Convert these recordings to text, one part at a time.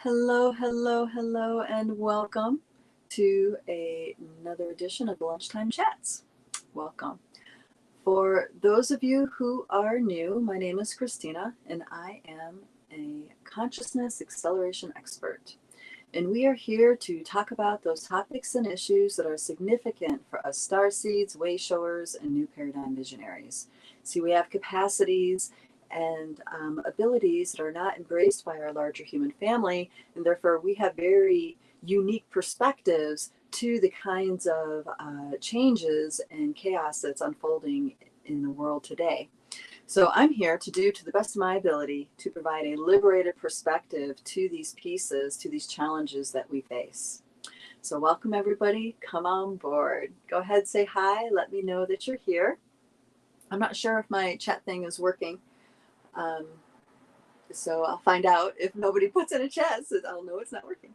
Hello, hello, hello, and welcome to another edition of the Lunchtime Chats. Welcome. For those of you who are new, my name is Christina, and I am a consciousness acceleration expert. And we are here to talk about those topics and issues that are significant for us starseeds, way showers, and new paradigm visionaries. See, we have capacities and abilities that are not embraced by our larger human family, and therefore we have very unique perspectives to the kinds of changes and chaos that's unfolding in the world today. So I'm here to do to the best of my ability to provide a liberated perspective to these pieces, to these challenges that we face. So welcome everybody, come on board. Go ahead, say hi, let me know that you're here. I'm not sure if my chat thing is working. So I'll find out if nobody puts in a chat, so I'll know it's not working.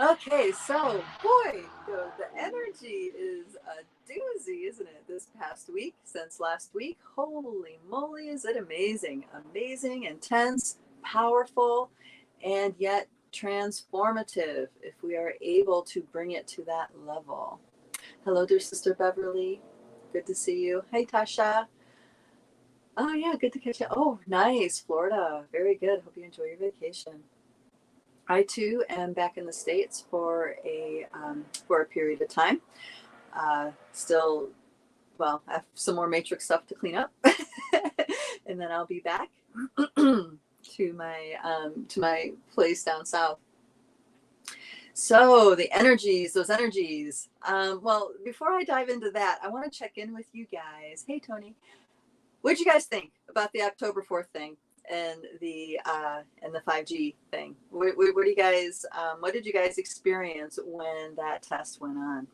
Okay, so boy, the energy is a doozy, isn't it, this past week, since last week? Holy moly, is it amazing. Amazing, intense, powerful, and yet transformative if we are able to bring it to that level. Hello, dear sister Beverly. Good to see you. Hey, Tasha. Oh, yeah, good to catch you. Oh, nice. Florida. Very good. Hope you enjoy your vacation. I too am back in the States for a period of time. Still, well, I have some more matrix stuff to clean up, and then I'll be back to my place down south. So the energies, those energies. Well, before I dive into that, I want to check in with you guys. Hey, Tony, what did you guys think about the October 4th thing? And the 5G thing. What do you guys? What did you guys experience when that test went on?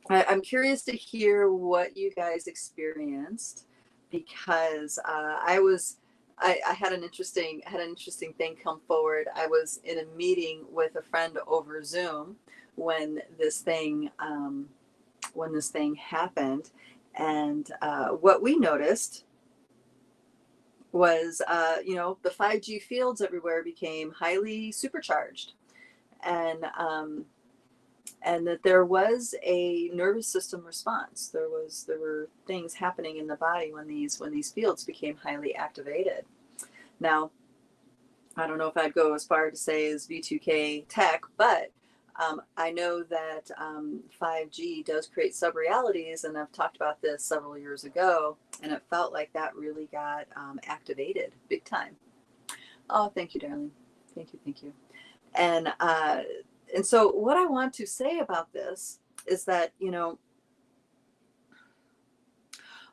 I'm curious to hear what you guys experienced, because I had an interesting thing come forward. I was in a meeting with a friend over Zoom when this thing happened, and what we noticed was, the 5G fields everywhere became highly supercharged, and that there was a nervous system response. There were things happening in the body when these fields became highly activated. Now, I don't know if I'd go as far to say as V2K tech, but I know that 5G does create sub-realities, and I've talked about this several years ago, and it felt like that really got activated big time. Oh, thank you, darling. Thank you. And so what I want to say about this is that,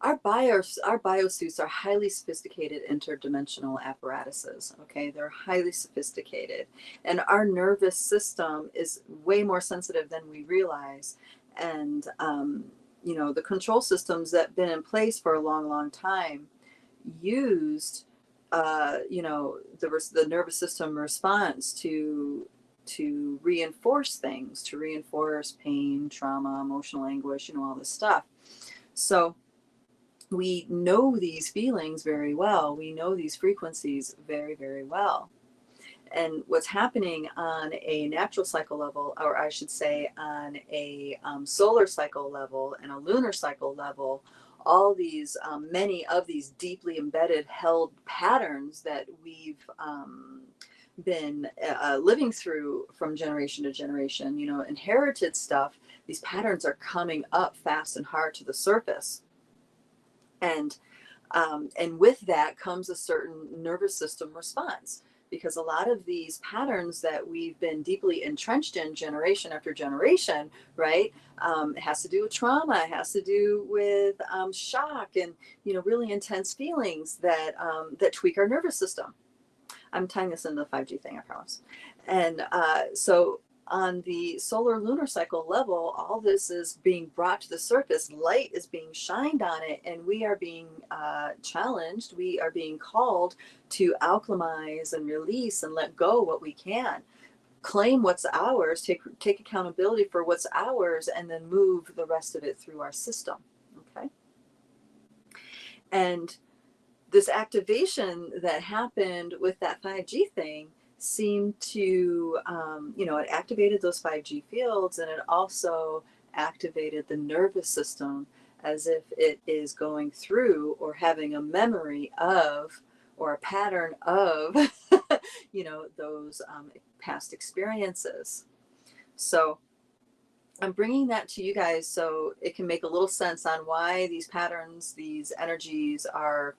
our biosuits are highly sophisticated interdimensional apparatuses. Okay, they're highly sophisticated, and our nervous system is way more sensitive than we realize. And the control systems that have been in place for a long time used the nervous system response to reinforce things, to reinforce pain, trauma, emotional anguish, all this stuff. So we know these feelings very well. We know these frequencies very, very well. And what's happening on a natural cycle level, or I should say on a solar cycle level and a lunar cycle level, all these, many of these deeply embedded, held patterns that we've been living through from generation to generation, inherited stuff, these patterns are coming up fast and hard to the surface. And with that comes a certain nervous system response, because a lot of these patterns that we've been deeply entrenched in generation after generation, right? It has to do with trauma, it has to do with shock and, really intense feelings that tweak our nervous system. I'm tying this into the 5G thing, I promise. And so on the solar lunar cycle level, all this is being brought to the surface. Light is being shined on it, and we are being challenged. We are being called to alchemize and release and let go what we can, claim what's ours, take accountability for what's ours, and then move the rest of it through our system. Okay. And this activation that happened with that 5G thing seemed to, it activated those 5G fields, and it also activated the nervous system as if it is going through or having a memory of or a pattern of, those past experiences. So I'm bringing that to you guys so it can make a little sense on why these patterns, these energies are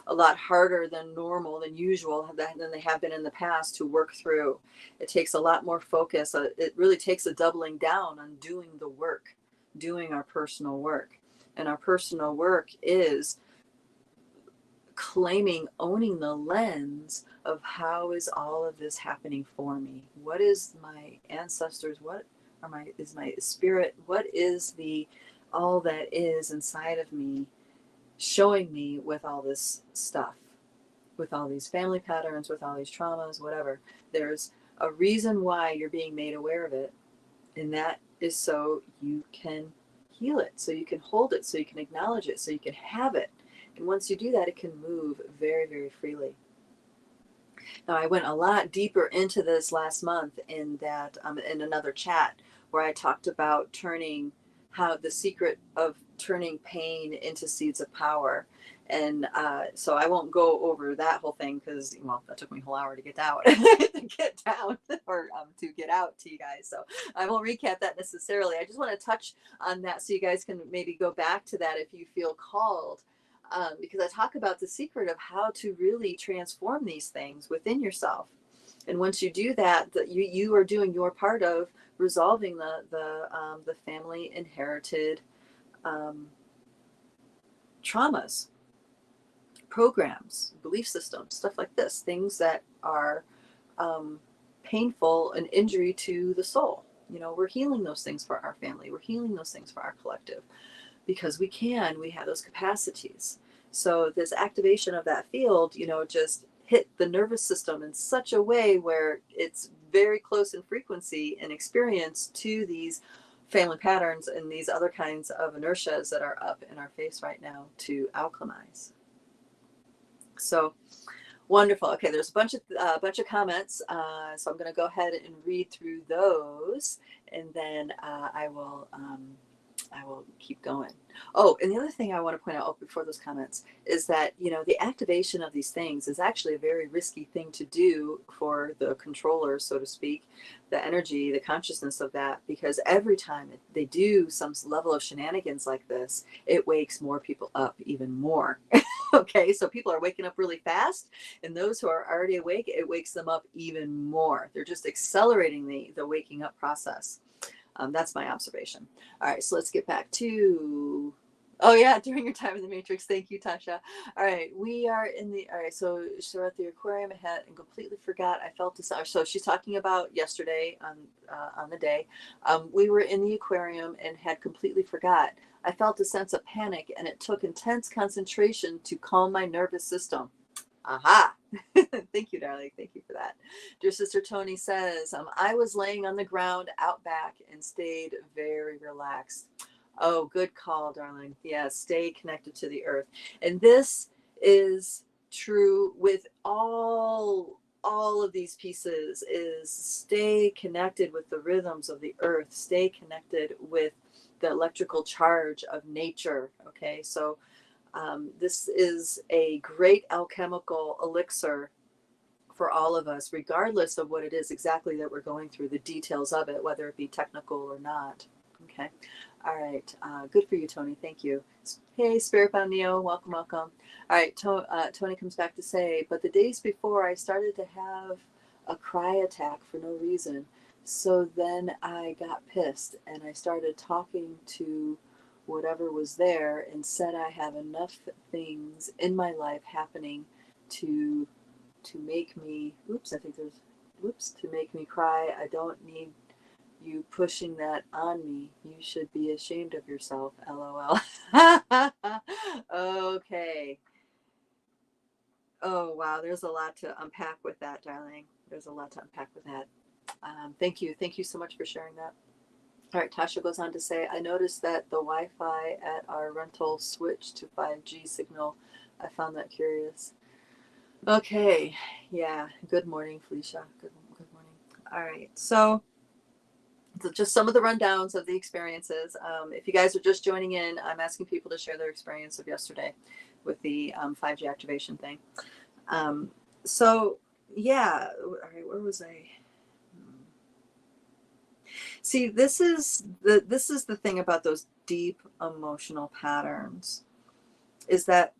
a lot harder than normal, than usual, than they have been in the past to work through. It takes a lot more focus. It really takes a doubling down on doing the work, doing our personal work. And our personal work is claiming, owning the lens of how is all of this happening for me? What is my ancestors? What is my spirit? What is all that is inside of me showing me with all this stuff, with all these family patterns, with all these traumas, whatever? There's a reason why you're being made aware of it, and that is so you can heal it, so you can hold it, so you can acknowledge it, so you can have it. And once you do that, it can move very, very freely. Now, I went a lot deeper into this last month in that in another chat where I talked about how the secret of turning pain into seeds of power. And so I won't go over that whole thing because, well, that took me a whole hour to get out, to get down or to get out to you guys. So I won't recap that necessarily. I just want to touch on that so you guys can maybe go back to that if you feel called. Because I talk about the secret of how to really transform these things within yourself. And once you do that, you are doing your part of resolving the family inherited traumas, programs, belief systems, stuff like this, things that are painful and injury to the soul. We're healing those things for our family. We're healing those things for our collective. Because we have those capacities. So this activation of that field, just hit the nervous system in such a way where it's very close in frequency and experience to these family patterns and these other kinds of inertias that are up in our face right now to alchemize. So wonderful. Okay, there's a bunch of comments, so I'm going to go ahead and read through those, and then I will keep going. Oh, and the other thing I want to point out before those comments is that, the activation of these things is actually a very risky thing to do for the controller, so to speak, the energy, the consciousness of that, because every time they do some level of shenanigans like this, it wakes more people up even more. Okay, so people are waking up really fast, and those who are already awake, it wakes them up even more. They're just accelerating the waking up process. That's my observation. All right, so let's get back to, oh yeah, during your time in the Matrix. Thank you, Tasha. All right, all right, so she's at the aquarium ahead and completely forgot. I felt this, so she's talking about yesterday on the day. We were in the aquarium and had completely forgot. I felt a sense of panic, and it took intense concentration to calm my nervous system. Aha. Thank you, darling. Thank you for that. Dear Sister Tony says, I was laying on the ground out back and stayed very relaxed. Oh, good call, darling. Yeah, stay connected to the earth. And this is true with all of these pieces, is stay connected with the rhythms of the earth, stay connected with the electrical charge of nature. Okay, so this is a great alchemical elixir for all of us, regardless of what it is exactly that we're going through, the details of it, whether it be technical or not. Okay. All right. Good for you, Tony. Thank you. Hey, Spirit Bound Neo. Welcome, welcome. All right. Tony comes back to say, but the days before I started to have a cry attack for no reason. So then I got pissed and I started talking to whatever was there and said I have enough things in my life happening to make me, to make me cry. I don't need you pushing that on me. You should be ashamed of yourself, LOL. Okay. Oh, wow. There's a lot to unpack with that, darling. There's a lot to unpack with that. Thank you. Thank you so much for sharing that. All right, Tasha goes on to say, I noticed that the Wi-Fi at our rental switched to 5G signal. I found that curious. Okay, yeah. Good morning, Felicia. Good morning. All right, so just some of the rundowns of the experiences. If you guys are just joining in, I'm asking people to share their experience of yesterday with the 5G activation thing. So yeah, all right, where was I? See, this is the thing about those deep emotional patterns, is that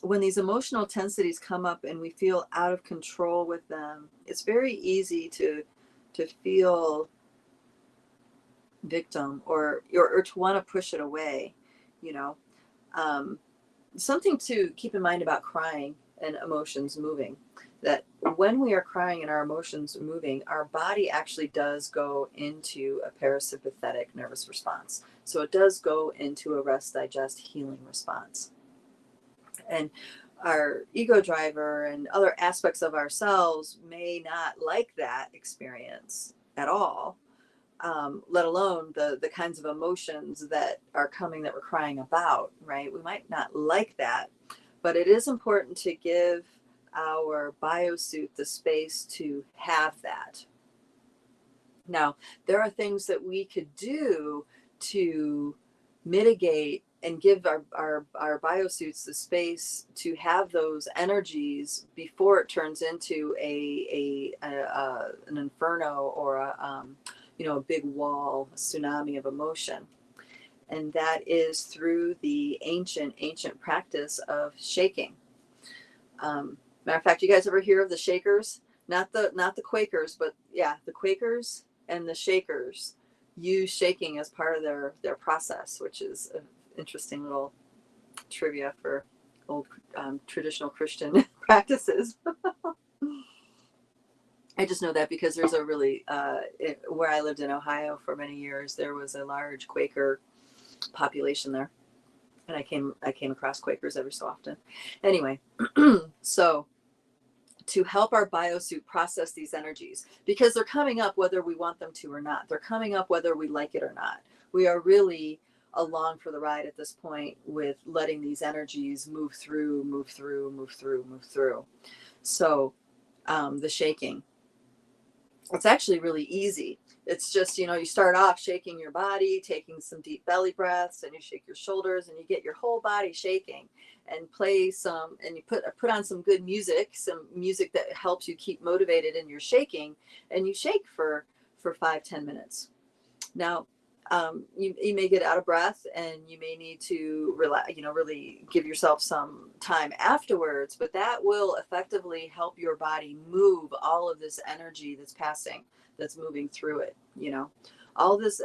when these emotional intensities come up and we feel out of control with them, it's very easy to feel victim, or to want to push it away, you know. Um, Something to keep in mind about crying and emotions moving, that when we are crying and our emotions are moving, our body actually does go into a parasympathetic nervous response. So it does go into a rest, digest, healing response. And our ego driver and other aspects of ourselves may not like that experience at all, let alone the kinds of emotions that are coming that we're crying about, right? We might not like that, but it is important to give our biosuit the space to have that. Now, there are things that we could do to mitigate and give our biosuits the space to have those energies before it turns into an inferno, or a big wall, a tsunami of emotion. And that is through the ancient practice of shaking. Matter of fact, you guys ever hear of the Shakers? Not the Quakers, but yeah, the Quakers and the Shakers use shaking as part of their process, which is an interesting little trivia for old traditional Christian practices. I just know that because there's a really where I lived in Ohio for many years, there was a large Quaker population there, and I came across Quakers every so often. Anyway, so to help our biosuit process these energies, because they're coming up whether we want them to or not. They're coming up whether we like it or not. We are really along for the ride at this point with letting these energies move through. So the shaking, it's actually really easy. It's just, you start off shaking your body, taking some deep belly breaths, and you shake your shoulders and you get your whole body shaking, and you put on some good music, some music that helps you keep motivated in your shaking, and you shake for 5-10 minutes. Now, you may get out of breath and you may need to relax, really give yourself some time afterwards, but that will effectively help your body move all of this energy that's moving through it. All this,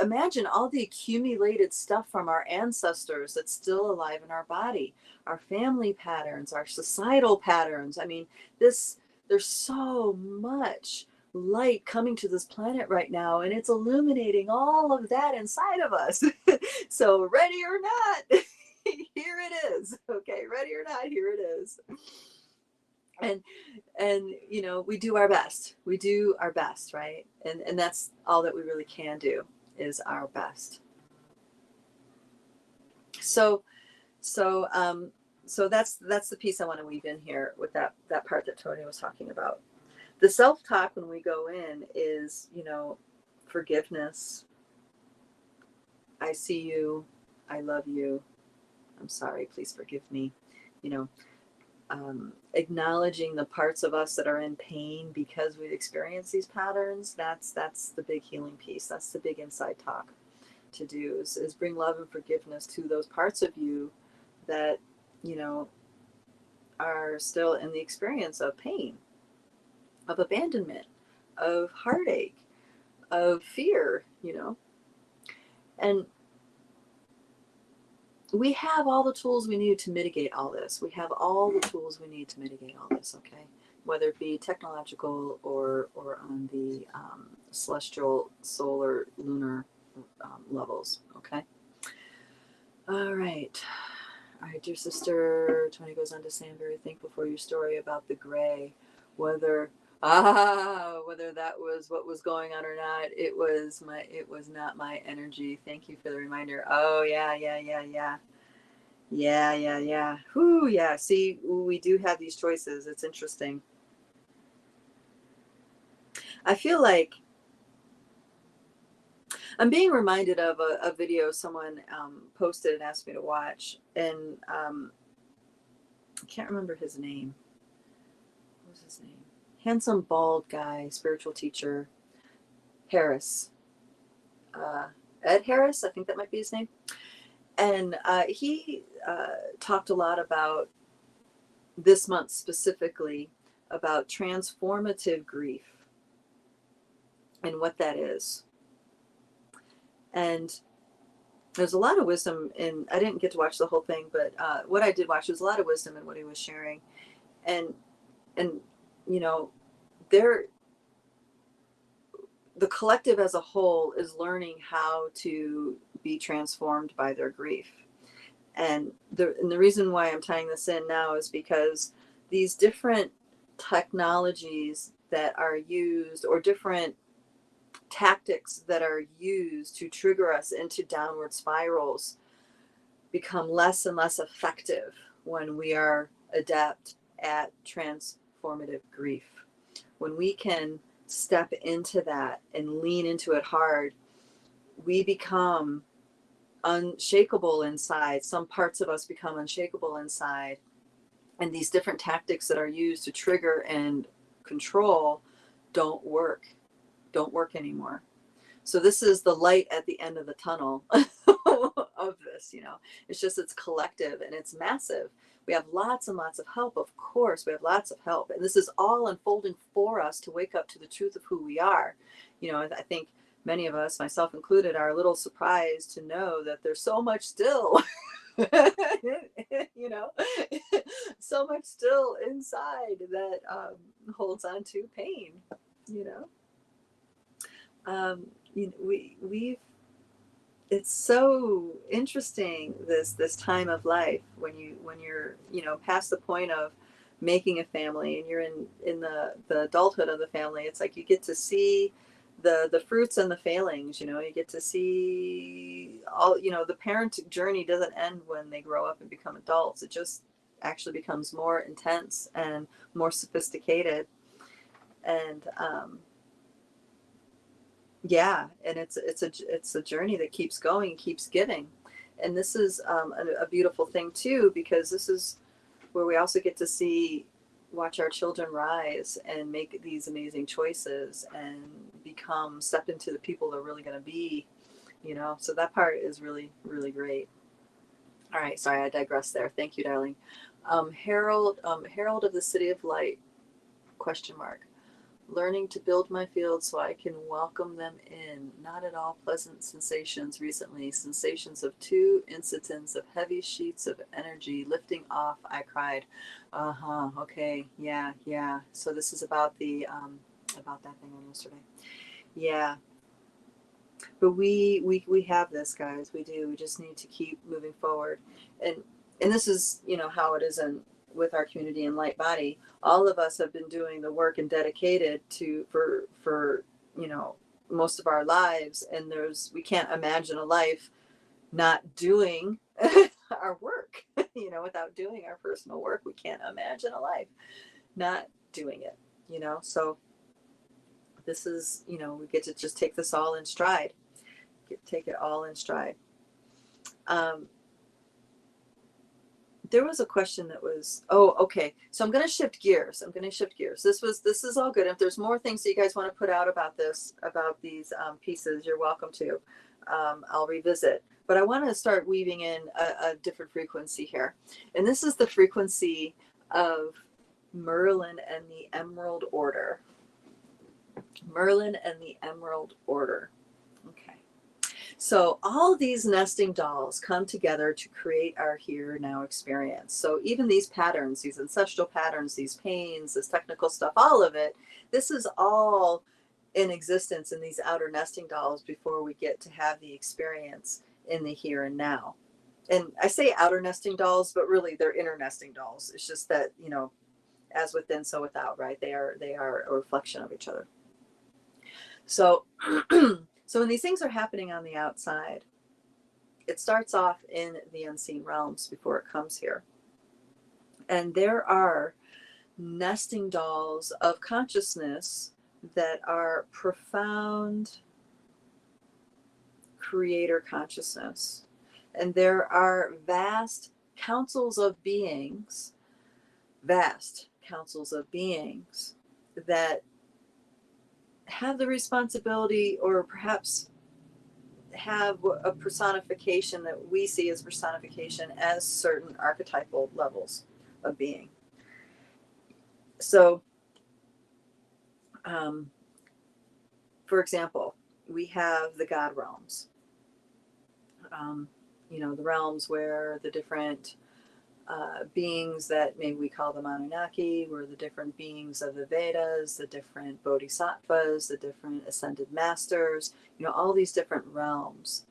imagine all the accumulated stuff from our ancestors that's still alive in our body, our family patterns, our societal patterns. There's so much light coming to this planet right now, and it's illuminating all of that inside of us. So ready or not, here it is. Okay, ready or not, here it is. And we do our best. Right? And that's all that we really can do, is our best. So that's the piece I want to weave in here with that part that Tony was talking about. The self-talk when we go in is, forgiveness. I see you. I love you. I'm sorry. Please forgive me. Acknowledging the parts of us that are in pain because we've experienced these patterns. That's the big healing piece. That's the big inside talk to do, is bring love and forgiveness to those parts of you that, are still in the experience of pain, of abandonment, of heartache, of fear, and we have all the tools we need to mitigate all this. Okay, whether it be technological or on the celestial, solar, lunar levels. Okay. All right, dear sister. Tony goes on to say, I'm very thankful for your story about the gray, whether Whether that was what was going on or not, it was not my energy. Thank you for the reminder. Oh yeah, yeah, yeah, yeah. Yeah, yeah, yeah. Whoo, yeah. See, we do have these choices. It's interesting. I feel like I'm being reminded of a video someone posted and asked me to watch, and I can't remember his name. What was his name? Handsome, bald guy, spiritual teacher, Harris. Uh, Ed Harris, I think that might be his name. And he talked a lot about this month specifically about transformative grief and what that is. And there's a lot of wisdom in, I didn't get to watch the whole thing, but what I did watch was a lot of wisdom in what he was sharing. And, and, you know, there, the collective as a whole is learning how to be transformed by their grief. And the reason why I'm tying this in now is because these different technologies that are used, or different tactics that are used to trigger us into downward spirals, become less and less effective when we are adept at transformative grief. When we can step into that and lean into it hard, we become unshakable inside. Some parts of us become unshakable inside. And these different tactics that are used to trigger and control don't work anymore. So this is the light at the end of the tunnel of this, you know. It's just, it's collective and it's massive. We have lots and lots of help, of course. We have lots of help. And this is all unfolding for us to wake up to the truth of who we are. You know, I think many of us, myself included, are a little surprised to know that there's so much still, you know, so much still inside that holds on to pain, you know. We've it's so interesting, this time of life when you're, you know, past the point of making a family and you're in the adulthood of the family. It's like you get to see the fruits and the failings. You know, you get to see all, you know, the parent journey doesn't end when they grow up and become adults. It just actually becomes more intense and more sophisticated. And yeah, and it's a journey that keeps going, keeps giving. And this is a beautiful thing too, because this is where we also get to watch our children rise and make these amazing choices and step into the people they're really going to be, you know. So that part is really, really great. All right, sorry, I digress there. Thank you, darling. Herald of the City of Light, question mark. Learning to build my field so I can welcome them in. Not at all pleasant sensations recently. Sensations of two incidents of heavy sheets of energy lifting off. I cried. Okay. Yeah. Yeah. So this is about about that thing on yesterday. Yeah. But we have this, guys. We do. We just need to keep moving forward. And this is, you know, how it is with our community in Light Body. All of us have been doing the work and dedicated to for you know, most of our lives, and we can't imagine a life not doing our work. You know, without doing our personal work, we can't imagine a life not doing it, you know. So this is, you know, we get to just take this all in stride. Take it all in stride. Um, there was a question that was, oh, okay. So I'm going to shift gears. This is all good. If there's more things that you guys want to put out about these pieces, you're welcome to. I'll revisit. But I want to start weaving in a different frequency here. And this is the frequency of Merlin and the Emerald Order. Merlin and the Emerald Order. Okay. So all these nesting dolls come together to create our here now experience. So even these patterns, these ancestral patterns, these pains, this technical stuff, all of it, this is all in existence in these outer nesting dolls before we get to have the experience in the here and now. And I say outer nesting dolls, but really they're inner nesting dolls. It's just that, you know, as within, so without, right? They are a reflection of each other. So, so when these things are happening on the outside, it starts off in the unseen realms before it comes here. And there are nesting dolls of consciousness that are profound creator consciousness. And there are vast councils of beings, vast councils of beings that have the responsibility, or perhaps have a personification that we see as personification as certain archetypal levels of being. So, for example, we have the God realms. The realms where the different beings that maybe we call them Anunnaki, were the different beings of the Vedas, the different bodhisattvas, the different ascended masters, all these different realms,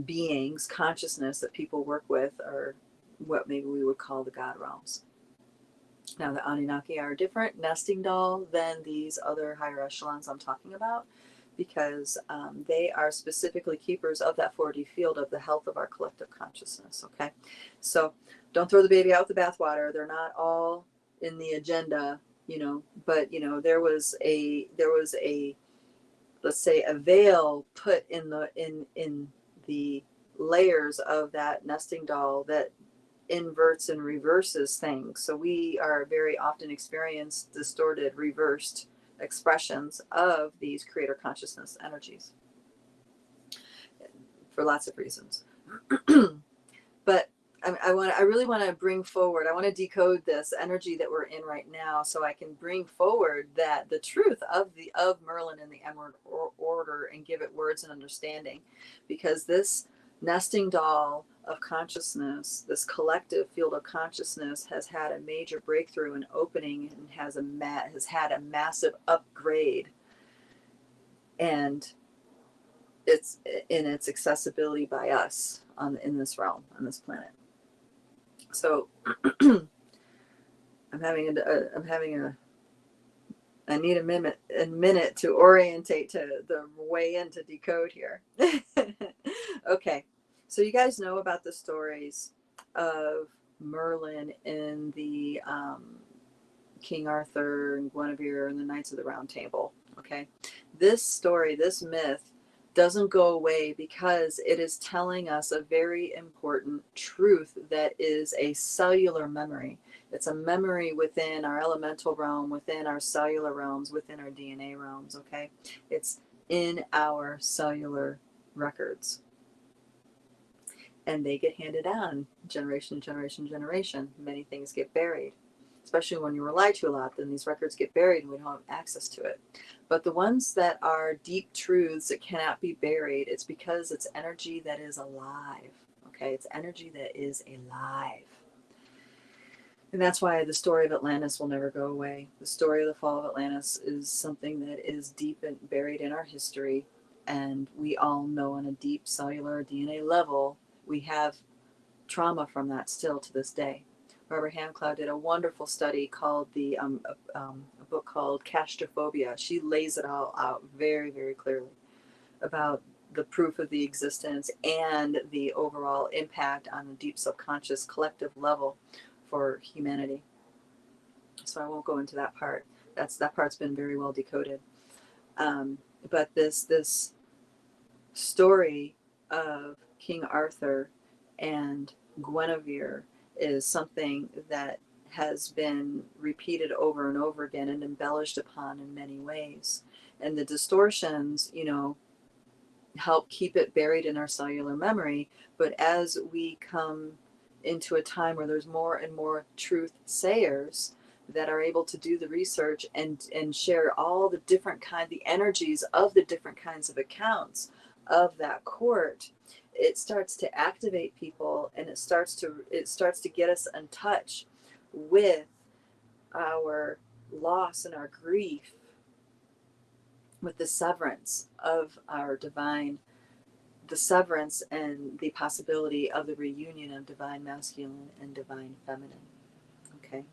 beings, consciousness that people work with are what maybe we would call the God realms. Now, the Anunnaki are a different nesting doll than these other higher echelons I'm talking about, because they are specifically keepers of that 4D field of the health of our collective consciousness. Okay, so don't throw the baby out with the bathwater. They're not all in the agenda, but there was a let's say a veil put in the layers of that nesting doll that inverts and reverses things. So we are very often experience distorted, reversed expressions of these creator consciousness energies for lots of reasons. But I really want to bring forward, I want to decode this energy that we're in right now, so I can bring forward that the truth of Merlin and the Emerald Order, and give it words and understanding, because this nesting doll of consciousness, this collective field of consciousness, has had a major breakthrough and opening, and has had a massive upgrade, and it's in its accessibility by us in this realm, on this planet. So I need a minute to orientate to the way into decode here. Okay, so you guys know about the stories of Merlin in the King Arthur and Guinevere and the Knights of the Round Table. Okay, this story, this myth, doesn't go away, because it is telling us a very important truth that is a cellular memory. It's a memory within our elemental realm, within our cellular realms, within our DNA realms. Okay, it's in our cellular records, and they get handed down generation to generation to generation. Many things get buried, especially when you rely too a lot. Then these records get buried and we don't have access to it. But the ones that are deep truths that cannot be buried, it's because it's energy that is alive. Okay, it's energy that is alive. And that's why the story of Atlantis will never go away. The story of the fall of Atlantis is something that is deep and buried in our history. And we all know on a deep cellular DNA level, we have trauma from that still to this day. Barbara Hamclough did a wonderful study called a book called Castrophobia. She lays it all out very, very clearly about the proof of the existence and the overall impact on the deep subconscious collective level for humanity. So I won't go into that part. That part's been very well decoded. But this story of King Arthur and Guinevere is something that has been repeated over and over again and embellished upon in many ways. And the distortions, help keep it buried in our cellular memory. But as we come into a time where there's more and more truth sayers that are able to do the research and share all the the energies of the different kinds of accounts of that court, it starts to activate people, and it starts to get us in touch with our loss and our grief, with the severance of our divine, the severance and the possibility of the reunion of divine masculine and divine feminine. Okay,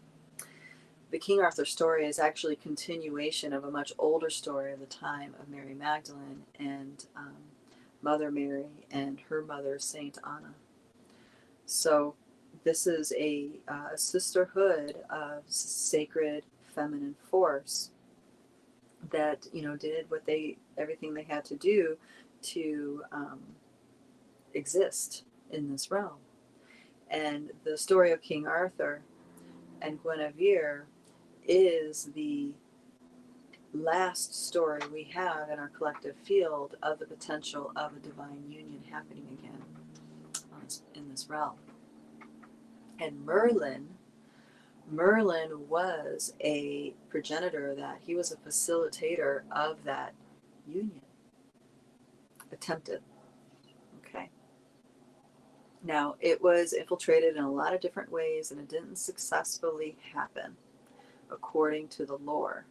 the King Arthur story is actually a continuation of a much older story of the time of Mary Magdalene and Mother Mary and her mother, Saint Anna. So this is a sisterhood of sacred feminine force that, you know, did everything they had to do to exist in this realm. And the story of King Arthur and Guinevere is the last story we have in our collective field of the potential of a divine union happening again in this realm. And Merlin was a progenitor of that. He was a facilitator of that union. Attempted. Okay. Now, it was infiltrated in a lot of different ways, and it didn't successfully happen according to the lore.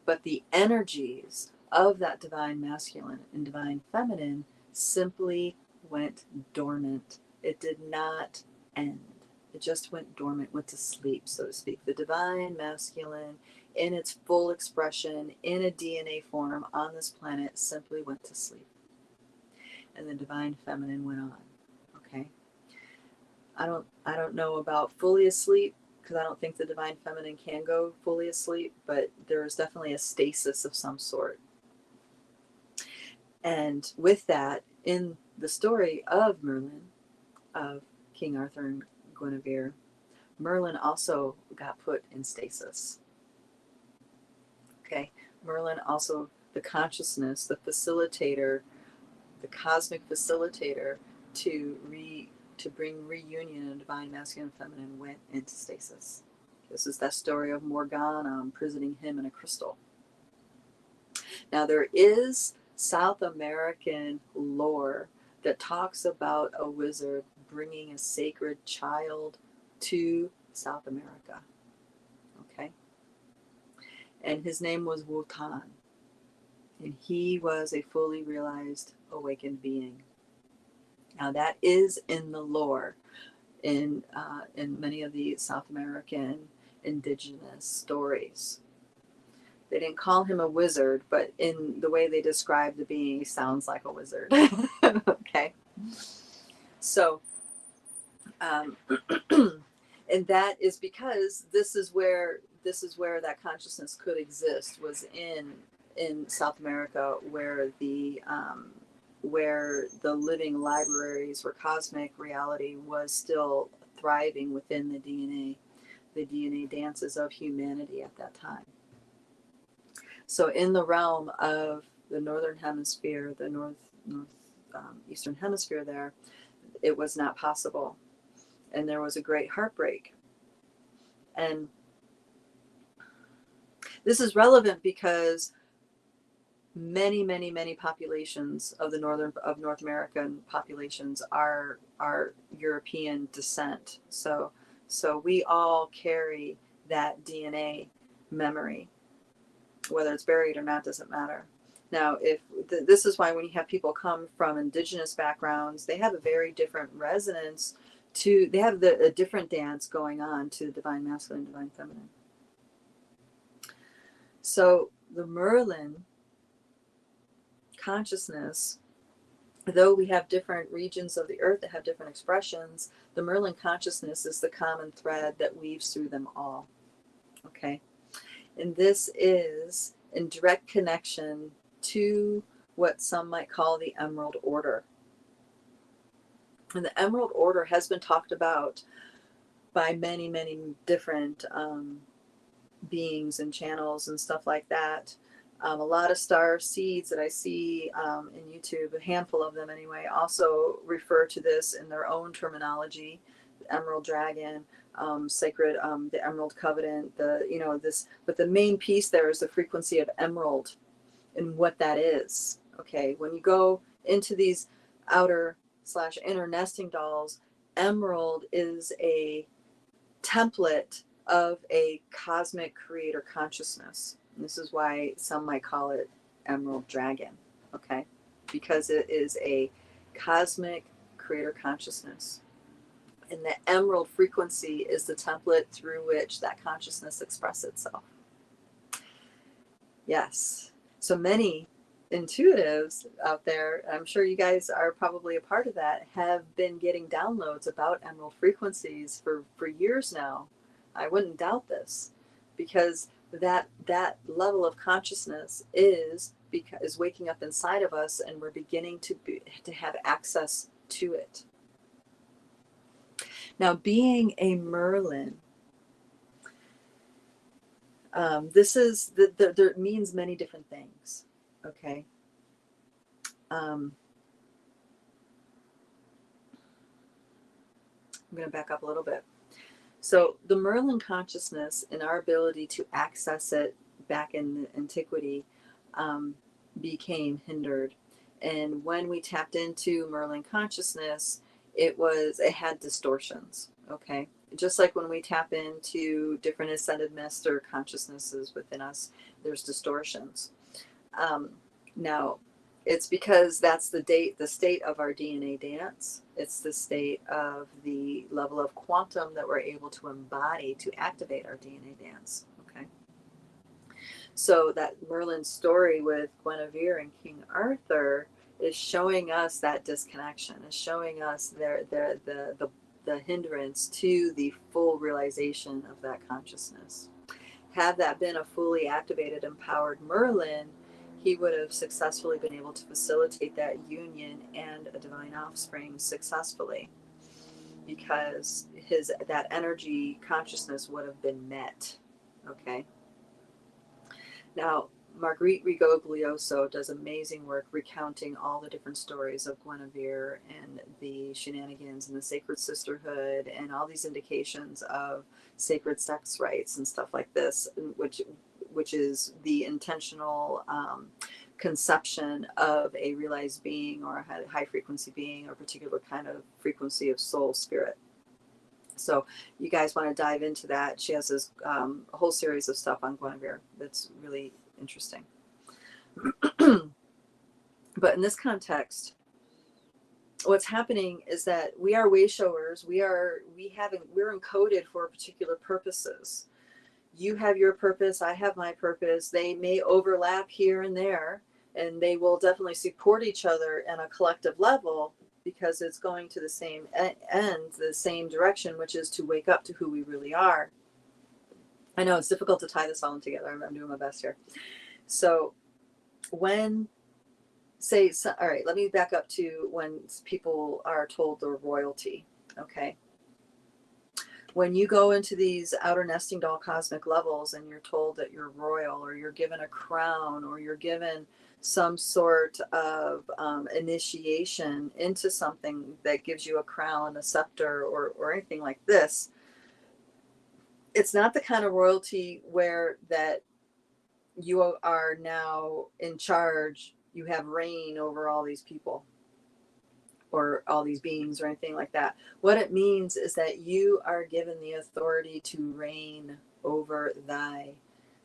But the energies of that divine masculine and divine feminine simply went dormant. It did not end. It just went dormant, went to sleep, so to speak. The divine masculine, in its full expression, in a DNA form on this planet, simply went to sleep. And the divine feminine went on. Okay? I don't know about fully asleep, because I don't think the divine feminine can go fully asleep, but there is definitely a stasis of some sort. And with that, in the story of Merlin, of King Arthur and Guinevere, Merlin also got put in stasis. Okay, Merlin also, the consciousness, the facilitator, the cosmic facilitator to bring reunion in divine masculine and feminine, went into stasis. This is that story of Morgana imprisoning him in a crystal. Now, there is South American lore that talks about a wizard bringing a sacred child to South America. Okay? And his name was Wotan. And he was a fully realized awakened being. Now, that is in the lore in many of the South American indigenous stories. They didn't call him a wizard, but in the way they describe the being, he sounds like a wizard. Okay. So, and that is because this is where that consciousness could exist, was in South America, where the living libraries, where cosmic reality was still thriving within the DNA dances of humanity at that time. So in the realm of the northern hemisphere, the eastern hemisphere there, it was not possible. And there was a great heartbreak. And this is relevant because many populations of North American populations are European descent. So we all carry that DNA memory. Whether it's buried or not doesn't matter. Now, this is why when you have people come from indigenous backgrounds, they have a very different resonance they have a different dance going on to the divine masculine, divine feminine. So the Merlin consciousness, though we have different regions of the earth that have different expressions, the Merlin consciousness is the common thread that weaves through them all. Okay? And this is in direct connection to what some might call the Emerald Order. And the Emerald Order has been talked about by many different beings and channels and stuff like that. A lot of star seeds that I see in YouTube, a handful of them anyway, also refer to this in their own terminology. The Emerald Dragon, sacred, the Emerald Covenant, but the main piece there is the frequency of emerald and what that is. Okay, when you go into these outer/inner nesting dolls, emerald is a template of a cosmic creator consciousness. And this is why some might call it Emerald Dragon. Okay, because it is a cosmic creator consciousness. And the emerald frequency is the template through which that consciousness expresses itself. Yes. So many intuitives out there, I'm sure you guys are probably a part of that, have been getting downloads about emerald frequencies for years now. I wouldn't doubt this, because that level of consciousness is waking up inside of us, and we're beginning to have access to it. Now, being a Merlin, this is there means many different things. Okay. I'm going to back up a little bit. So the Merlin consciousness and our ability to access it back in antiquity became hindered. And when we tapped into Merlin consciousness, it had distortions. Okay. Just like when we tap into different ascended master consciousnesses within us, there's distortions. Now, it's because that's the state of our DNA dance. It's the state of the level of quantum that we're able to embody to activate our DNA dance. Okay. So that Merlin story with Guinevere and King Arthur is showing us that disconnection, is showing us the hindrance to the full realization of that consciousness. Had that been a fully activated, empowered Merlin, he would have successfully been able to facilitate that union and a divine offspring successfully, because that energy consciousness would have been met. Okay. Now, Marguerite Rigoglioso does amazing work recounting all the different stories of Guinevere and the shenanigans and the sacred sisterhood and all these indications of sacred sex rites and stuff like this, which is the intentional conception of a realized being or a high frequency being or a particular kind of frequency of soul spirit. So you guys want to dive into that. She has this a whole series of stuff on Guinevere that's really interesting. But in this context, what's happening is that we are way showers. We're encoded for particular purposes. You have your purpose, I have my purpose. They may overlap here and there, and they will definitely support each other in a collective level, because it's going to the same end, the same direction, which is to wake up to who we really are. I know it's difficult to tie this all in together. I'm doing my best here. So all right, let me back up to when people are told they're royalty. Okay. When you go into these outer nesting doll cosmic levels and you're told that you're royal, or you're given a crown, or you're given some sort of initiation into something that gives you a crown, a scepter, or anything like this, it's not the kind of royalty where that you are now in charge, you have reign over all these people or all these beings or anything like that. What it means is that you are given the authority to reign over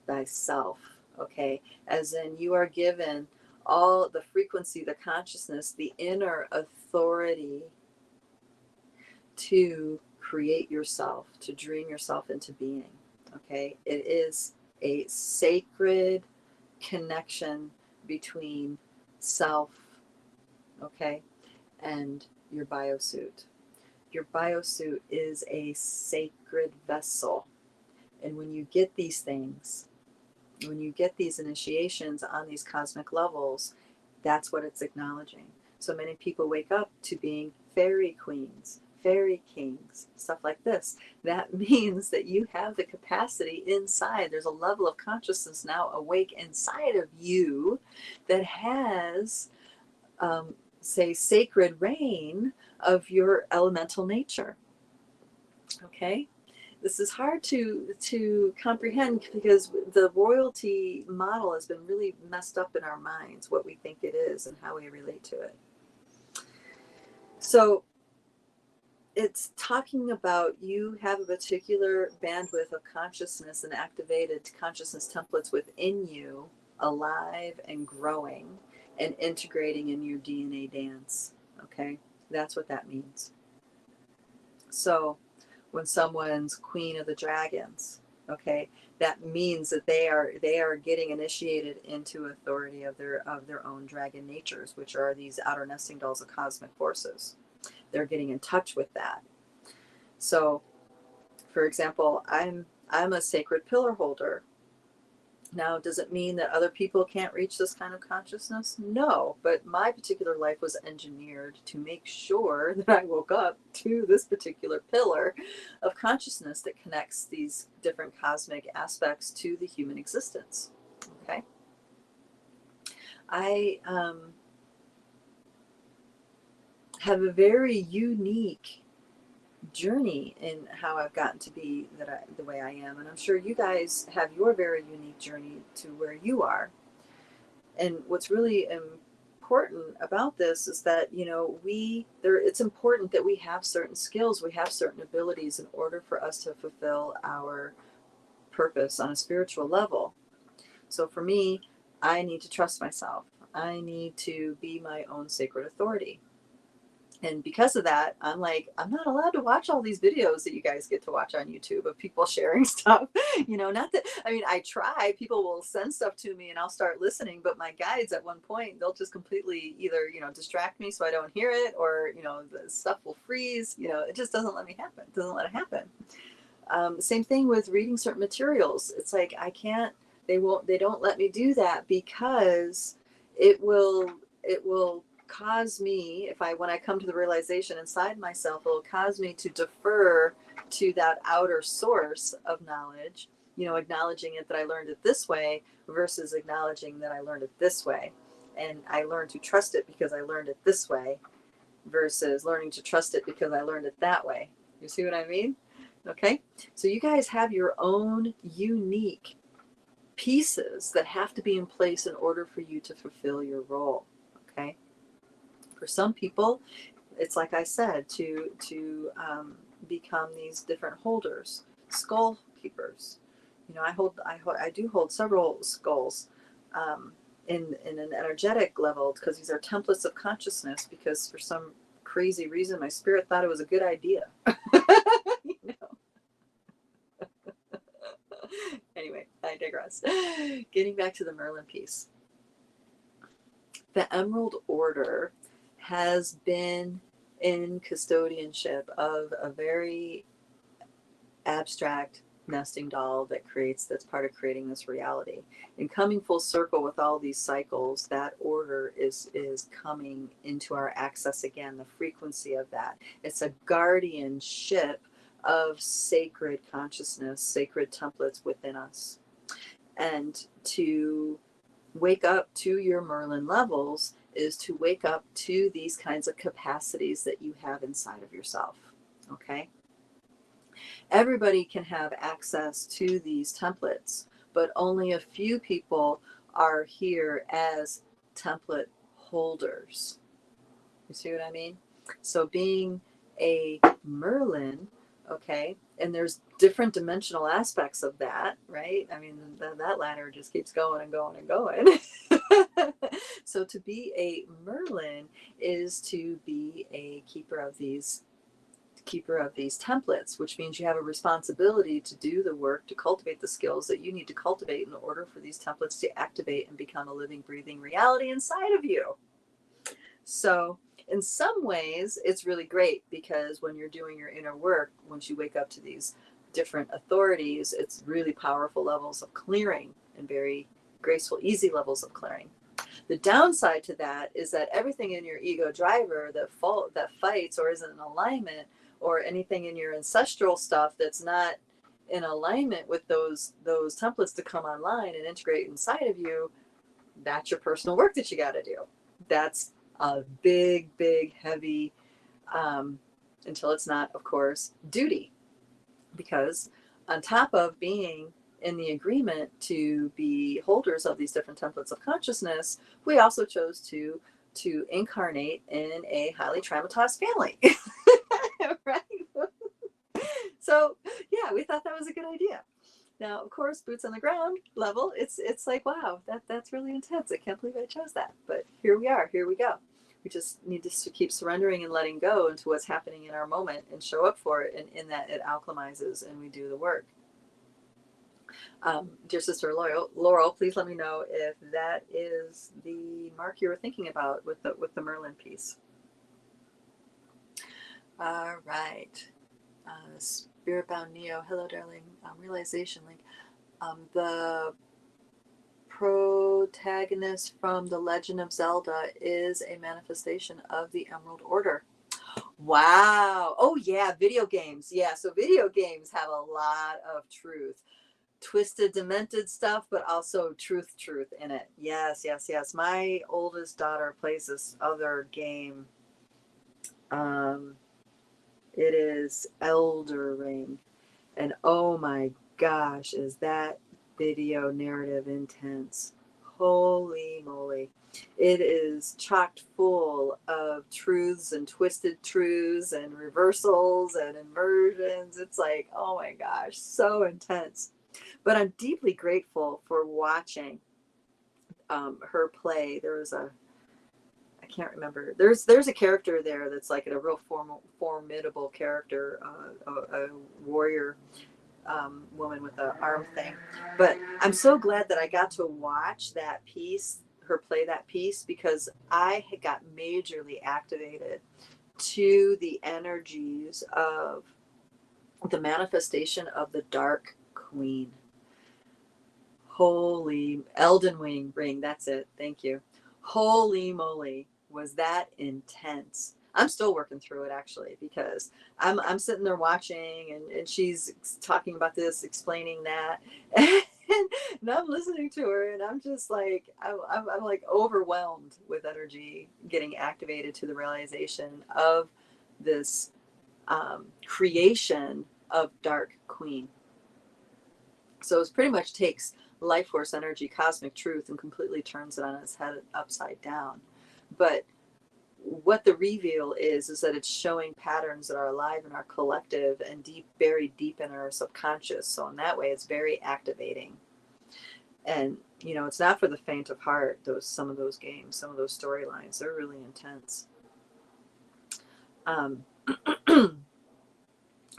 thyself. Okay, as in you are given all the frequency, the consciousness, the inner authority to create yourself, to dream yourself into being. Okay, it is a sacred connection between self, okay, and your biosuit. Your biosuit is a sacred vessel. And when you get these things, when you get these initiations on these cosmic levels, that's what it's acknowledging. So many people wake up to being fairy queens, fairy kings, stuff like this. That means that you have the capacity inside. There's a level of consciousness now awake inside of you that has, say, sacred reign of your elemental nature. Okay? This is hard to comprehend, because the royalty model has been really messed up in our minds, what we think it is and how we relate to it. So it's talking about you have a particular bandwidth of consciousness and activated consciousness templates within you, alive and growing and integrating in your DNA dance. Okay, that's what that means. So when someone's queen of the dragons, okay, that means that they are getting initiated into authority of their own dragon natures, which are these outer nesting dolls of cosmic forces. They're getting in touch with that. So, for example, I'm a sacred pillar holder. Now, does it mean that other people can't reach this kind of consciousness? No, but my particular life was engineered to make sure that I woke up to this particular pillar of consciousness that connects these different cosmic aspects to the human existence. Okay. I have a very unique journey in how I've gotten to be the way I am, and I'm sure you guys have your very unique journey to where you are. And what's really important about this is that, you know, it's important that we have certain skills, we have certain abilities in order for us to fulfill our purpose on a spiritual level. So for me, I need to trust myself. I need to be my own sacred authority. And because of that, I'm like, I'm not allowed to watch all these videos that you guys get to watch on YouTube of people sharing stuff. You know, not that, I mean, I try, people will send stuff to me and I'll start listening, but my guides at one point, they'll just completely either, you know, distract me so I don't hear it, or, you know, the stuff will freeze. You know, it just doesn't let me happen. It doesn't let it happen. Same thing with reading certain materials. It's like, I can't, they don't let me do that because it will cause me, when I come to the realization inside myself, it will cause me to defer to that outer source of knowledge, you know, acknowledging it that I learned it this way versus acknowledging that I learned it this way. And I learned to trust it because I learned it this way versus learning to trust it because I learned it that way. You see what I mean? Okay. So you guys have your own unique pieces that have to be in place in order for you to fulfill your role. Okay. For some people, it's like I said, to become these different holders, skull keepers. You know, I do hold several skulls in an energetic level because these are templates of consciousness. Because for some crazy reason, my spirit thought it was a good idea. You know? Anyway, I digress. Getting back to the Merlin piece, the Emerald Order has been in custodianship of a very abstract nesting doll that's part of creating this reality. And coming full circle with all these cycles, that order is coming into our access again, the frequency of that. It's a guardianship of sacred consciousness, sacred templates within us. And to wake up to your Merlin levels is to wake up to these kinds of capacities that you have inside of yourself. Okay? Everybody can have access to these templates, but only a few people are here as template holders. You see what I mean? So being a Merlin, okay, and there's different dimensional aspects of that, right? I mean, that ladder just keeps going and going and going. So to be a Merlin is to be a keeper of these templates, which means you have a responsibility to do the work to cultivate the skills that you need to cultivate in order for these templates to activate and become a living, breathing reality inside of you. So in some ways, it's really great because when you're doing your inner work, once you wake up to these different authorities, it's really powerful levels of clearing and very graceful, easy levels of clearing. The downside to that is that everything in your ego driver that fights or isn't in alignment, or anything in your ancestral stuff that's not in alignment with those templates to come online and integrate inside of you, that's your personal work that you got to do. That's a big, heavy, until it's not, of course, duty. Because on top of being in the agreement to be holders of these different templates of consciousness, we also chose to incarnate in a highly traumatized family. Right? So yeah, we thought that was a good idea. Now, of course, boots on the ground level, it's like, wow, that's really intense. I can't believe I chose that. But here we are. Here we go. We just need to keep surrendering and letting go into what's happening in our moment and show up for it. And in that, it alchemizes and we do the work. Dear sister Laurel, please let me know if that is the mark you were thinking about with the Merlin piece. All right. Spiritbound Neo, hello, darling. Realization link. The protagonist from The Legend of Zelda is a manifestation of the Emerald Order. Wow. Oh, yeah. Video games. Yeah. So video games have a lot of truth. Twisted, demented stuff, but also truth in it. Yes. My oldest daughter plays this other game. It is Elder Ring. And oh my gosh, is that video narrative intense. Holy moly. It is chocked full of truths and twisted truths and reversals and inversions. It's like, oh my gosh, so intense. But I'm deeply grateful for watching her play. There was I can't remember. There's a character there that's like a real formidable character, a warrior woman with an arm thing. But I'm so glad that I got to watch that piece, her play that piece, because I had got majorly activated to the energies of the manifestation of the Dark Queen. Holy Elden Ring, that's it. Thank you. Holy moly, was that intense. I'm still working through it actually, because I'm sitting there watching and she's talking about this, explaining that, and I'm listening to her and I'm just like, I'm like overwhelmed with energy getting activated to the realization of this creation of Dark Queen. So it pretty much takes life force energy, cosmic truth, and completely turns it on its head upside down. But what the reveal is that it's showing patterns that are alive in our collective and buried deep in our subconscious. So in that way, it's very activating. And it's not for the faint of heart. Some of those games, some of those storylines, they're really intense.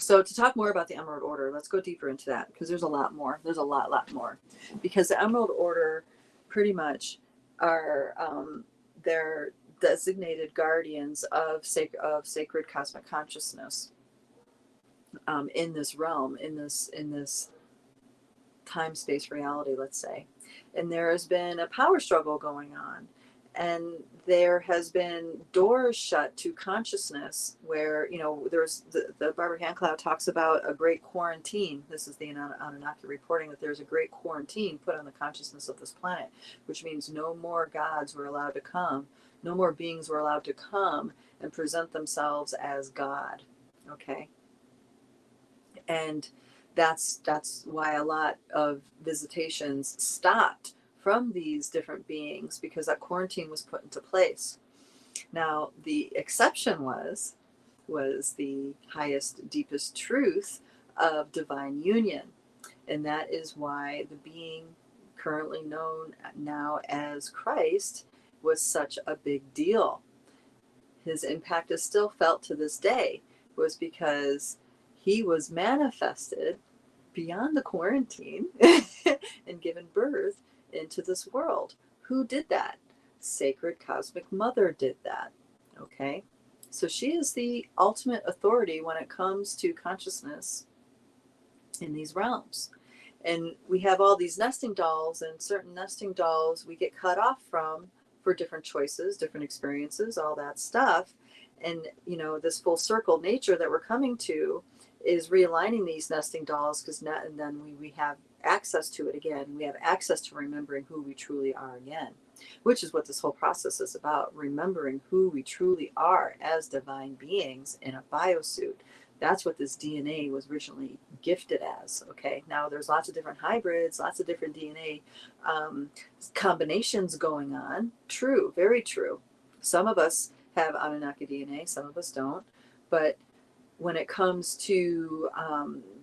So to talk more about the Emerald Order, let's go deeper into that, because there's a lot more. There's a lot more. Because the Emerald Order pretty much are they're designated guardians of sacred cosmic consciousness in this realm, in this time-space reality, let's say. And there has been a power struggle going on. And there has been doors shut to consciousness where, there's the Barbara Handclough talks about a great quarantine. This is the Anunnaki reporting that there's a great quarantine put on the consciousness of this planet, which means no more gods were allowed to come. No more beings were allowed to come and present themselves as God. Okay. And that's why a lot of visitations stopped from these different beings, because that quarantine was put into place. Now, the exception was the highest, deepest truth of divine union. And that is why the being currently known now as Christ was such a big deal. His impact is still felt to this day, was because he was manifested beyond the quarantine and given birth into this world. Who did that? Sacred Cosmic Mother did that. Okay? So she is the ultimate authority when it comes to consciousness in these realms. And we have all these nesting dolls, and certain nesting dolls we get cut off from for different choices, different experiences, all that stuff. And, this full circle nature that we're coming to is realigning these nesting dolls, and then we have access to it again. We have access to remembering who we truly are again, which is what this whole process is about, remembering who we truly are as divine beings in a biosuit. That's what this DNA was originally gifted as. Okay, now there's lots of different hybrids, lots of different DNA combinations going on. True, very true. Some of us have Anunnaki DNA, some of us don't. But when it comes to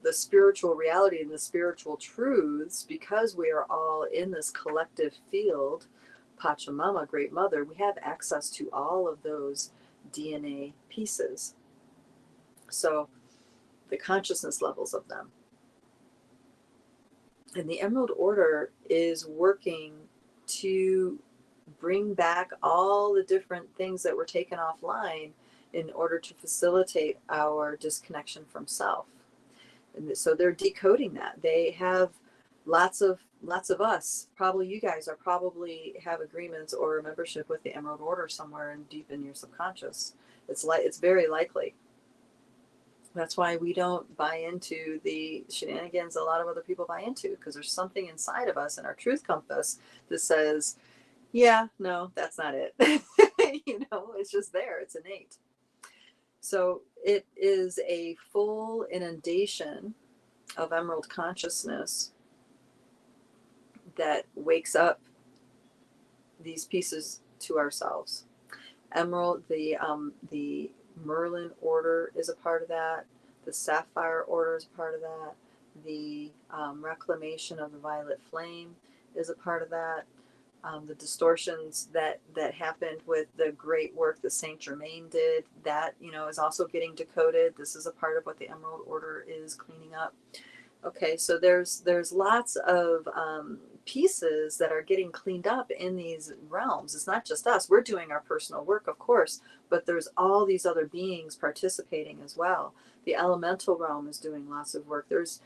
the spiritual reality and the spiritual truths, because we are all in this collective field Pachamama, Great Mother, we have access to all of those DNA pieces. So the consciousness levels of them. And the Emerald Order is working to bring back all the different things that were taken offline in order to facilitate our disconnection from self. And so they're decoding that. They have lots of us. Probably you guys are probably have agreements or a membership with the Emerald Order somewhere in deep in your subconscious. It's very likely. That's why we don't buy into the shenanigans a lot of other people buy into, because there's something inside of us in our truth compass that says, yeah, no, that's not it. It's just there. It's innate. So it is a full inundation of emerald consciousness that wakes up these pieces to ourselves. Emerald, the Merlin order is a part of that. The Sapphire order is a part of that. The reclamation of the violet flame is a part of that. The distortions that happened with the great work that Saint Germain did, that is also getting decoded. This is a part of what the Emerald Order is cleaning up. Okay, so there's lots of pieces that are getting cleaned up in these realms. It's not just us. We're doing our personal work, of course, but there's all these other beings participating as well. The elemental realm is doing lots of work. There's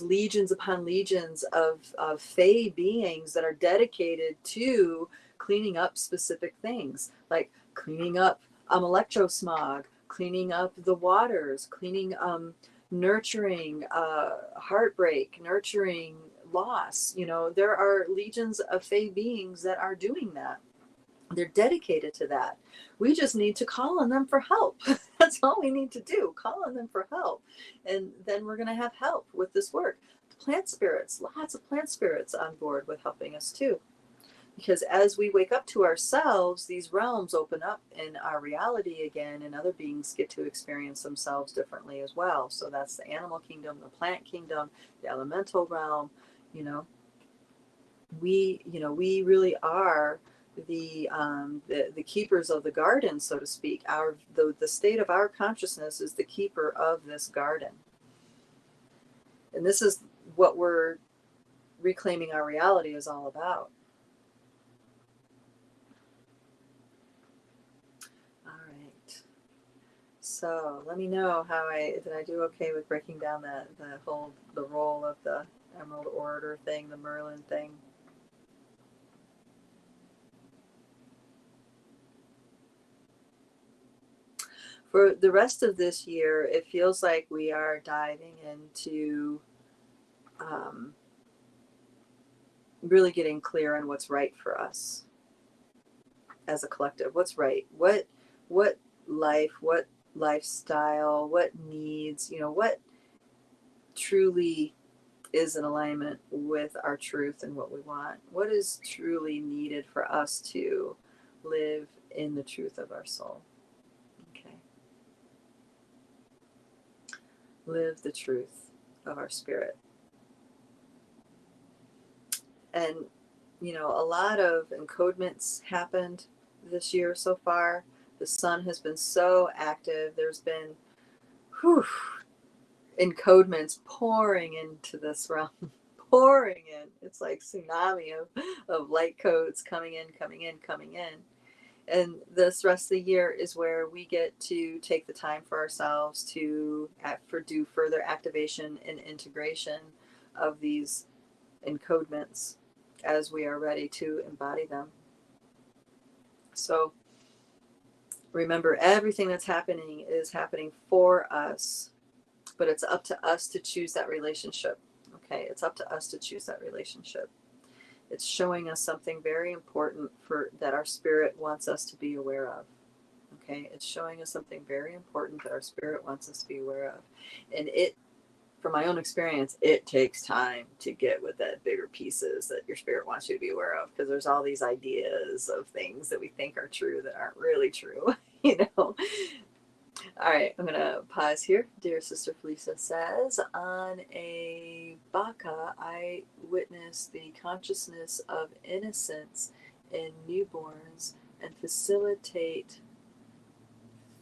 legions upon legions of Fey beings that are dedicated to cleaning up specific things, like cleaning up electrosmog, cleaning up the waters, cleaning nurturing heartbreak, nurturing loss. There are legions of Fey beings that are doing that. They're dedicated to that. We just need to call on them for help. That's all we need to do. Call on them for help. And then we're going to have help with this work. Plant spirits, lots of plant spirits on board with helping us too. Because as we wake up to ourselves, these realms open up in our reality again, and other beings get to experience themselves differently as well. So that's the animal kingdom, the plant kingdom, the elemental realm. We really are the keepers of the garden, so to speak. The state of our consciousness is the keeper of this garden. And this is what we're reclaiming our reality is all about. So let me know did I do okay with breaking down the role of the Emerald Order thing, the Merlin thing. For the rest of this year, it feels like we are diving into really getting clear on what's right for us as a collective. What's right? What life, what lifestyle, what needs, what truly is in alignment with our truth and what we want. What is truly needed for us to live in the truth of our soul. Okay. Live the truth of our spirit. And, a lot of encodements happened this year so far. The sun has been so active. There's been encodements pouring into this realm, pouring in. It's like tsunami of light codes coming in. And this rest of the year is where we get to take the time for ourselves to do further activation and integration of these encodements as we are ready to embody them. So remember, everything that's happening is happening for us, but it's up to us to choose that relationship. Okay, it's up to us to choose that relationship. It's showing us something very important that our spirit wants us to be aware of. Okay, it's showing us something very important that our spirit wants us to be aware of. And from my own experience, it takes time to get with that bigger pieces that your spirit wants you to be aware of, because there's all these ideas of things that we think are true that aren't really true, All right, I'm going to pause here. Dear Sister Felisa says, on a Baka, I witness the consciousness of innocence in newborns and facilitate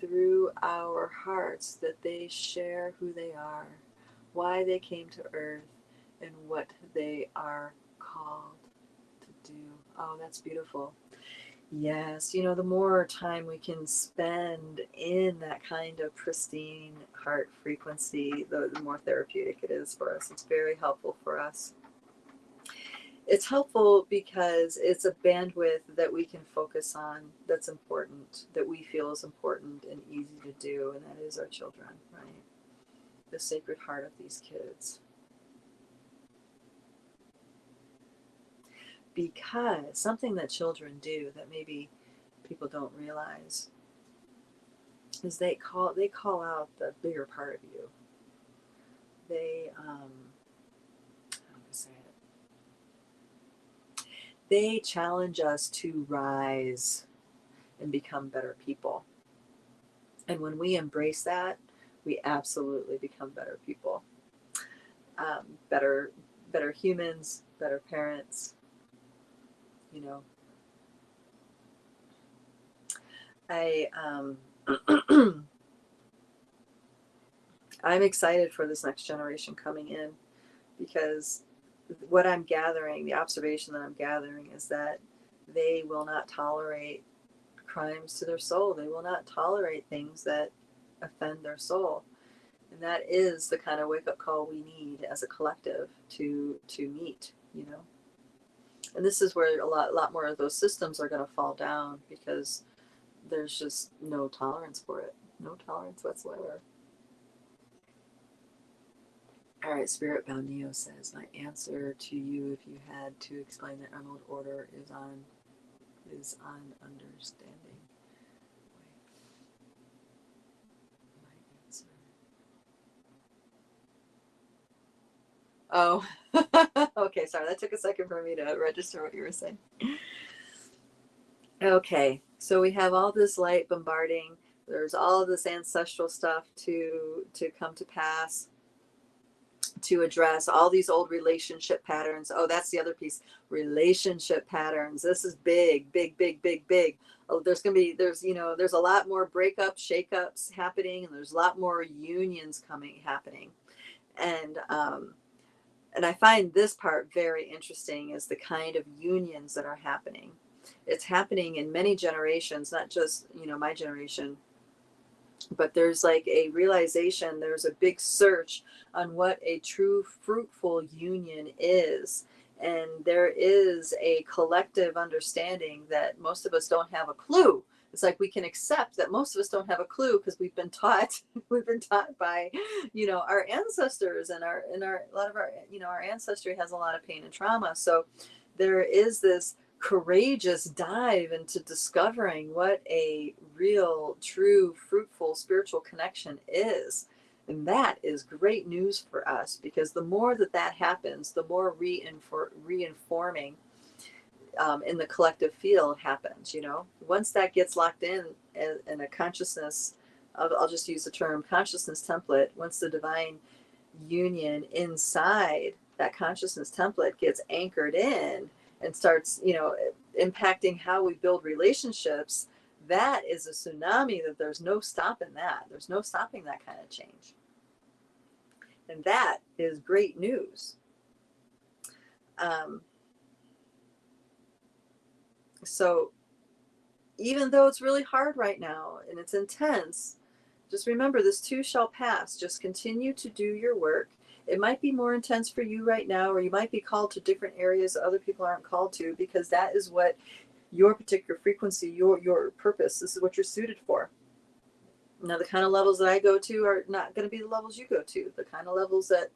through our hearts that they share who they are, why they came to earth, and what they are called to do. Oh, that's beautiful. Yes, the more time we can spend in that kind of pristine heart frequency, the more therapeutic it is for us. It's very helpful for us. It's helpful because it's a bandwidth that we can focus on that's important, that we feel is important and easy to do, and that is our children, right? The sacred heart of these kids. Because something that children do that maybe people don't realize is they call out the bigger part of you. They how do I say it? They challenge us to rise and become better people. And when we embrace that, we absolutely become better people, better humans, better parents. I'm excited for this next generation coming in, because what I'm gathering, the observation that I'm gathering, is that they will not tolerate crimes to their soul. They will not tolerate things that offend their soul. And that is the kind of wake-up call we need as a collective to meet, And this is where a lot more of those systems are going to fall down, because there's just no tolerance for it. No tolerance whatsoever. All right, Spirit Bound Neo says, my answer to you, if you had to explain the Emerald Order, is on understanding. Oh, okay, sorry. That took a second for me to register what you were saying. Okay, so we have all this light bombarding. There's all of this ancestral stuff to come to pass, to address all these old relationship patterns. Oh, that's the other piece. Relationship patterns. This is big, big, big, big, big. Oh, there's a lot more breakups, shakeups happening, and there's a lot more unions happening. And I find this part very interesting, is the kind of unions that are happening. It's happening in many generations, not just, my generation, but there's like a realization, there's a big search on what a true fruitful union is. And there is a collective understanding that most of us don't have a clue. It's like we can accept that most of us don't have a clue, because we've been taught by, our ancestors, and a lot of our ancestry has a lot of pain and trauma. So there is this courageous dive into discovering what a real, true, fruitful spiritual connection is. And that is great news for us, because the more that happens, the more reinforming in the collective field happens. Once that gets locked in a consciousness, I'll just use the term consciousness template. Once the divine union inside that consciousness template gets anchored in and starts, impacting how we build relationships, that is a tsunami that there's no stopping that. There's no stopping that kind of change. And that is great news. So even though it's really hard right now and it's intense, just remember, this too shall pass. Just continue to do your work. It might be more intense for you right now, or you might be called to different areas that other people aren't called to, because that is what your particular frequency, your purpose, this is what you're suited for. Now, the kind of levels that I go to are not going to be the levels you go to. The kind of levels that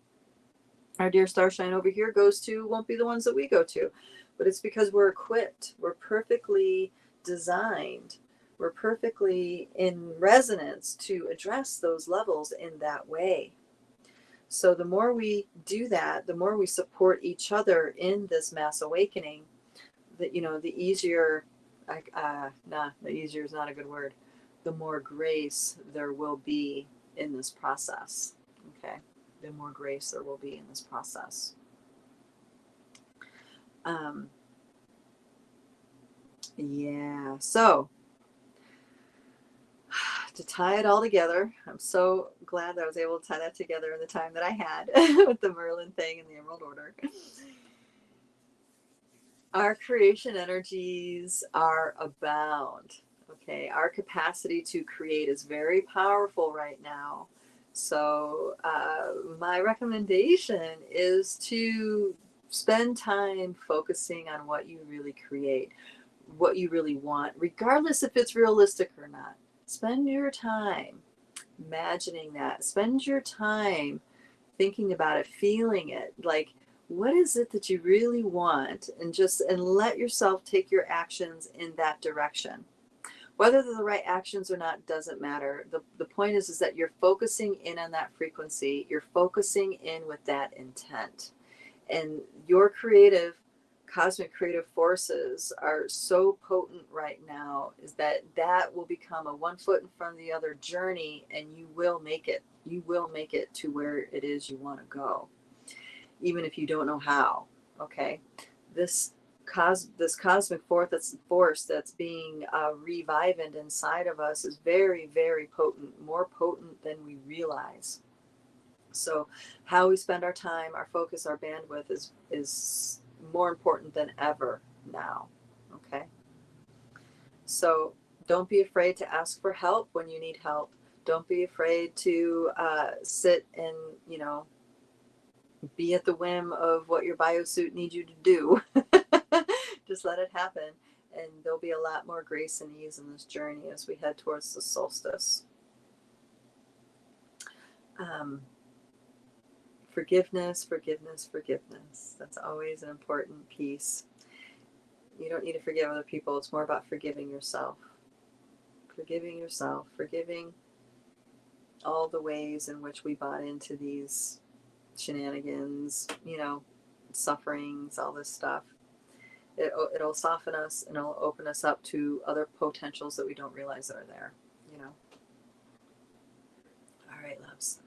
our dear Starshine over here goes to won't be the ones that we go to. But it's because we're equipped. We're perfectly designed. We're perfectly in resonance to address those levels in that way. So the more we do that, the more we support each other in this mass awakening, that, the easier, the easier is not a good word, the more grace there will be in this process. Okay. the more grace there will be in this process. Yeah, so to tie it all together, I'm so glad that I was able to tie that together in the time that I had with the Merlin thing and the Emerald Order. Our creation energies are abound. Okay, our capacity to create is very powerful right now. So my recommendation is to spend time focusing on what you really create, what you really want, regardless if it's realistic or not. Spend your time imagining that. Spend your time thinking about it, feeling it. Like, what is it that you really want? And let yourself take your actions in that direction. Whether they're the right actions or not doesn't matter. The point is that you're focusing in on that frequency. You're focusing in with that intent. And your cosmic creative forces are so potent right now, is that will become a one foot in front of the other journey, and you will make it. You will make it to where it is you want to go, even if you don't know how. Okay, this cosmic force that's being revived inside of us is very, very potent, more potent than we realize. So how we spend our time, our focus, our bandwidth is more important than ever now. Okay. So don't be afraid to ask for help when you need help. Don't be afraid to sit and, be at the whim of what your biosuit needs you to do. Just let it happen. And there'll be a lot more grace and ease in this journey as we head towards the solstice. Forgiveness, forgiveness, forgiveness. That's always an important piece. You don't need to forgive other people. It's more about forgiving yourself. Forgiving yourself. Forgiving all the ways in which we bought into these shenanigans, sufferings, all this stuff. It'll soften us and it'll open us up to other potentials that we don't realize that are there. All right, loves.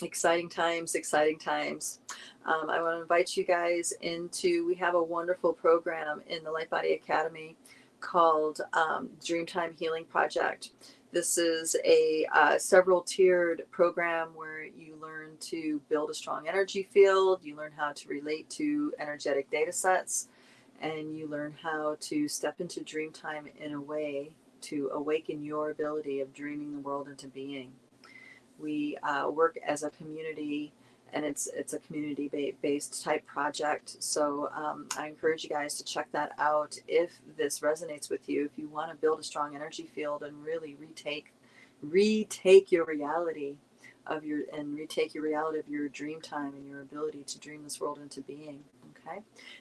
Exciting times, exciting times. I want to invite you guys we have a wonderful program in the Light Body Academy called Dreamtime Healing Project. This is a several tiered program where you learn to build a strong energy field, you learn how to relate to energetic data sets, and you learn how to step into dreamtime in a way to awaken your ability of dreaming the world into being. We work as a community, and it's a community-based type project. So I encourage you guys to check that out if this resonates with you. If you want to build a strong energy field and really retake your reality retake your reality of your dream time and your ability to dream this world into being. Okay,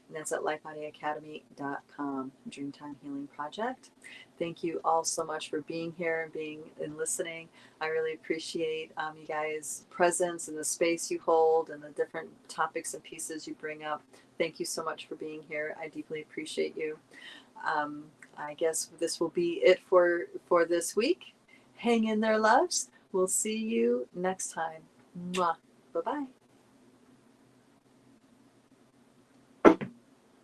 and that's at lightbodyacademy.com. Dreamtime Healing Project. Thank you all so much for being here and listening. I really appreciate you guys' presence and the space you hold and the different topics and pieces you bring up. Thank you so much for being here. I deeply appreciate you. I guess this will be it for this week. Hang in there, loves. We'll see you next time. Mwah. Bye-bye.